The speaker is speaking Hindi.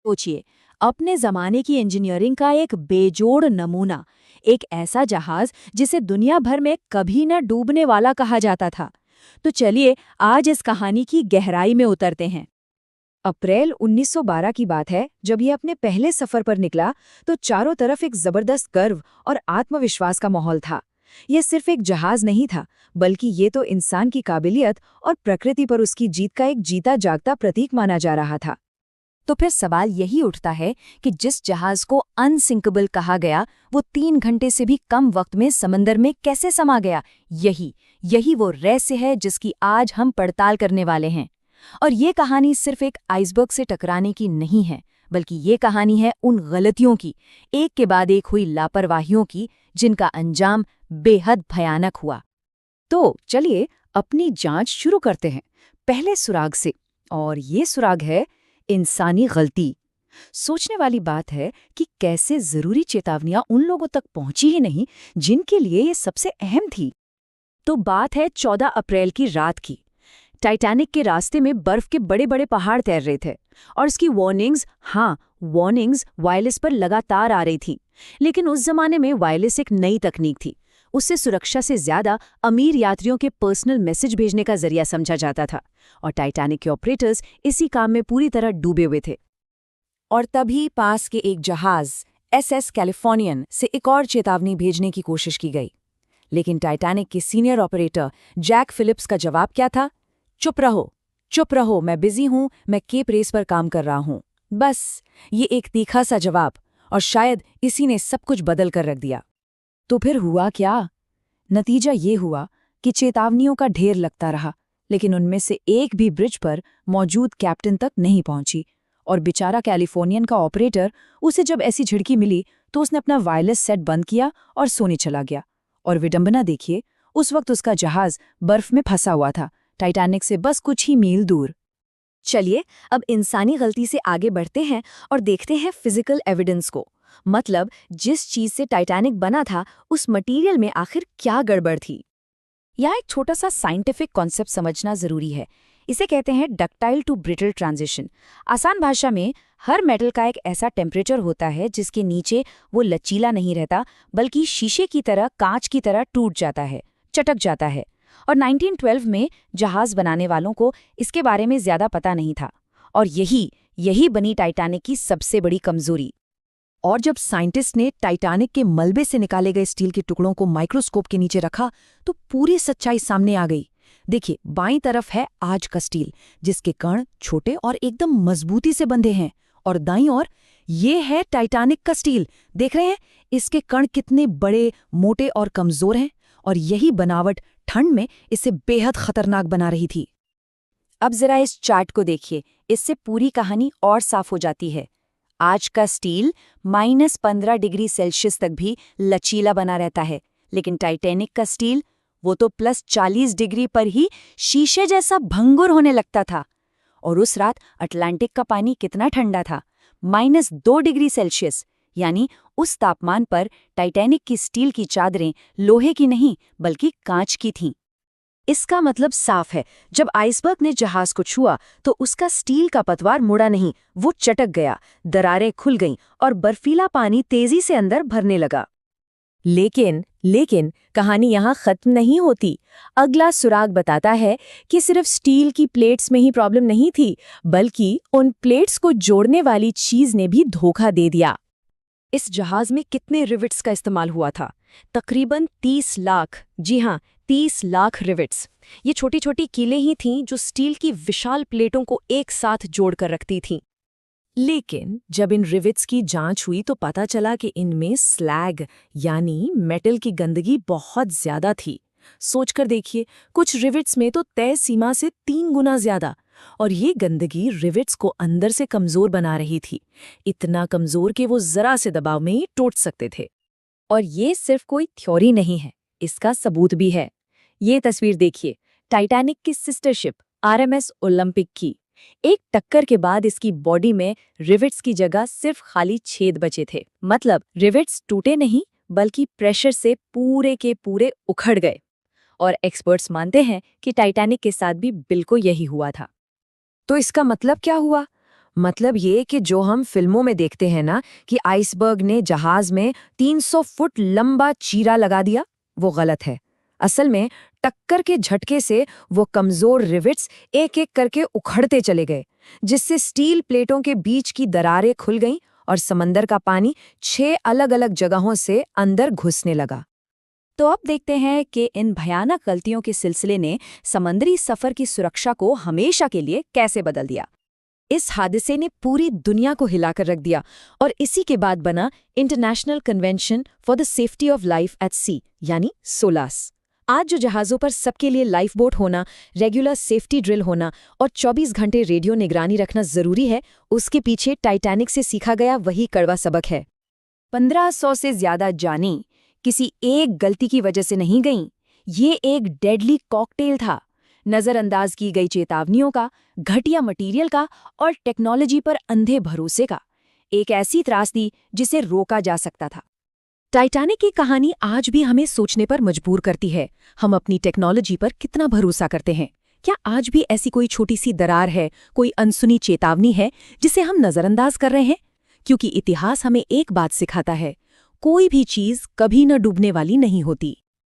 सोचिए, अपने जमाने की इंजीनियरिंग का एक बेजोड़ नमूना, एक ऐसा जहाज जिसे दुनिया भर में कभी न डूबने वाला कहा जाता था। तो चलिए आज इस कहानी की गहराई में उतरते हैं। अप्रैल 1912 की बात है जब ये अपने पहले सफर पर निकला तो चारों तरफ एक जबरदस्त गर्व और आत्मविश्वास का माहौल था। ये सिर्फ एक जहाज नहीं था, बल्कि ये तो इंसान की काबिलियत और प्रकृति पर उसकी जीत का एक जीता जागता प्रतीक माना जा रहा था। तो फिर सवाल यही उठता है कि जिस जहाज को अनसिंकेबल कहा गया, वो 3 घंटे से भी कम वक्त में समंदर में कैसे समा गया। यही यही वो रहस्य है जिसकी आज हम पड़ताल करने वाले हैं। और ये कहानी सिर्फ एक आइसबर्ग से टकराने की नहीं है, बल्कि ये कहानी है उन गलतियों की, एक के बाद एक हुई लापरवाहियों की, जिनका अंजाम बेहद भयानक हुआ। तो चलिए अपनी जांच शुरू करते हैं पहले सुराग से, और ये सुराग है इंसानी गलती। सोचने वाली बात है कि कैसे जरूरी चेतावनियां उन लोगों तक पहुंची ही नहीं जिनके लिए ये सबसे अहम थी। तो बात है 14 अप्रैल की रात की। टाइटैनिक के रास्ते में बर्फ के बड़े बड़े पहाड़ तैर रहे थे और इसकी वार्निंग्स वायरलेस पर लगातार आ रही थी। लेकिन उस जमाने में वायरलेस एक नई तकनीक थी। उससे सुरक्षा से ज्यादा अमीर यात्रियों के पर्सनल मैसेज भेजने का जरिया समझा जाता था, और टाइटैनिक के ऑपरेटर्स इसी काम में पूरी तरह डूबे हुए थे। और तभी पास के एक जहाज SS कैलिफोर्नियन से एक और चेतावनी भेजने की कोशिश की गई। लेकिन टाइटैनिक के सीनियर ऑपरेटर जैक फिलिप्स का जवाब क्या था? चुप रहो, मैं बिजी हूं, मैं केप रेस पर काम कर रहा हूं। बस, ये एक तीखा सा जवाब, और शायद इसी ने सब कुछ बदल कर रख दिया। तो फिर हुआ क्या? नतीजा ये हुआ कि चेतावनियों का ढेर लगता रहा, लेकिन उनमें से एक भी ब्रिज पर मौजूद कैप्टन तक नहीं पहुंची। और बेचारा कैलिफोर्नियन का ऑपरेटर, उसे जब ऐसी झिड़की मिली तो उसने अपना वायरलेस सेट बंद किया और सोने चला गया। और विडंबना देखिए, उस वक्त उसका जहाज बर्फ में फंसा हुआ था, टाइटैनिक से बस कुछ ही मील दूर। चलिए अब इंसानी गलती से आगे बढ़ते हैं और देखते हैं फिजिकल एविडेंस को। मतलब जिस चीज से टाइटैनिक बना था, उस मटेरियल में आखिर क्या गड़बड़ थी। यहाँ एक छोटा सा साइंटिफिक कॉन्सेप्ट समझना जरूरी है। इसे कहते हैं डक्टाइल टू ब्रिटल ट्रांजिशन। आसान भाषा में, हर मेटल का एक ऐसा टेम्परेचर होता है जिसके नीचे वो लचीला नहीं रहता, बल्कि शीशे की तरह, कांच की तरह टूट जाता है, चटक जाता है। और 1912 में जहाज बनाने वालों को इसके बारे में ज्यादा पता नहीं था, और यही बनी टाइटैनिक की सबसे बड़ी कमजोरी। और जब साइंटिस्ट ने टाइटैनिक के मलबे से निकाले गए स्टील के टुकड़ों को माइक्रोस्कोप के नीचे रखा तो पूरी सच्चाई सामने आ गई। देखिए, बाईं तरफ है आज का स्टील, जिसके कण छोटे और एकदम मजबूती से बंधे हैं, और दाईं ओर ये है टाइटैनिक का स्टील। देख रहे हैं इसके कण कितने बड़े, मोटे और कमजोर हैं, और यही बनावट ठंड में इसे बेहद खतरनाक बना रही थी। अब जरा इस चार्ट को देखिए, इससे पूरी कहानी और साफ हो जाती है। आज का स्टील -15 डिग्री सेल्सियस तक भी लचीला बना रहता है, लेकिन टाइटैनिक का स्टील, वो तो +40 डिग्री पर ही शीशे जैसा भंगुर होने लगता था। और उस रात अटलांटिक का पानी कितना ठंडा था, -2 डिग्री सेल्सियस। यानी उस तापमान पर टाइटैनिक की स्टील की चादरें लोहे की नहीं बल्कि कांच की थीं। इसका मतलब साफ है, जब आइसबर्ग ने जहाज को छुआ तो उसका स्टील का पतवार मुड़ा नहीं, वो चटक गया, दरारें खुल गईं और बर्फीला पानी तेजी से अंदर भरने लगा। लेकिन कहानी यहाँ खत्म नहीं होती। अगला सुराग बताता है कि सिर्फ स्टील की प्लेट्स में ही प्रॉब्लम नहीं थी, बल्कि उन प्लेट्स को जोड़ने वाली चीज ने भी धोखा दे दिया। इस जहाज में कितने रिविट्स का इस्तेमाल हुआ था? तकरीबन 30 लाख। जी हाँ, 30 लाख रिविट्स। ये छोटी छोटी कीलें ही थीं जो स्टील की विशाल प्लेटों को एक साथ जोड़कर रखती थीं। लेकिन जब इन रिविट्स की जांच हुई तो पता चला कि इनमें स्लैग यानी मेटल की गंदगी बहुत ज्यादा थी। सोचकर देखिए, कुछ रिविट्स में तो तय सीमा से 3 गुना ज्यादा। और ये गंदगी रिविट्स को अंदर से कमजोर बना रही थी, इतना कमजोर कि वो जरा से दबाव में ही टूट सकते थे। और ये सिर्फ कोई थ्योरी नहीं है, इसका सबूत भी है। ये तस्वीर देखिए, टाइटैनिक की सिस्टर शिप RMS ओलंपिक की। एक टक्कर के बाद इसकी बॉडी में रिविट्स की जगह सिर्फ खाली छेद बचे थे। मतलब रिविट्स टूटे नहीं, बल्कि प्रेशर से पूरे के पूरे उखड़ गए। और एक्सपर्ट्स मानते हैं कि टाइटैनिक के साथ भी बिल्कुल यही हुआ था। तो इसका मतलब क्या हुआ? मतलब ये कि जो हम फिल्मों में देखते हैं ना कि आइसबर्ग ने जहाज में 300 फुट लंबा चीरा लगा दिया, वो गलत है। असल में टक्कर के झटके से वो कमजोर रिविट्स एक एक करके उखड़ते चले गए, जिससे स्टील प्लेटों के बीच की दरारें खुल गईं और समंदर का पानी 6 अलग-अलग जगहों से अंदर घुसने लगा। तो अब देखते हैं कि इन भयानक गलतियों के सिलसिले ने समंदरी सफर की सुरक्षा को हमेशा के लिए कैसे बदल दिया। इस हादसे ने पूरी दुनिया को हिलाकर रख दिया और इसी के बाद बना international convention for the safety of life at sea, यानी सोलास। आज जो जहाज़ों पर सबके लिए लाइफ बोट होना, रेगुलर सेफ्टी ड्रिल होना और 24 घंटे रेडियो निगरानी रखना जरूरी है, उसके पीछे टाइटैनिक से सीखा गया वही कड़वा सबक है। 1500 से ज्यादा जानें किसी एक गलती की वजह से नहीं गईं। ये एक डेडली कॉकटेल था, नजरअंदाज की गई चेतावनियों का, घटिया मटेरियल का और टेक्नोलॉजी पर अंधे भरोसे का। एक ऐसी त्रासदी जिसे रोका जा सकता था। टाइटैनिक की कहानी आज भी हमें सोचने पर मजबूर करती है। हम अपनी टेक्नोलॉजी पर कितना भरोसा करते हैं? क्या आज भी ऐसी कोई छोटी सी दरार है, कोई अनसुनी चेतावनी है जिसे हम नजरअंदाज कर रहे हैं? क्योंकि इतिहास हमें एक बात सिखाता है, कोई भी चीज कभी न डूबने वाली नहीं होती।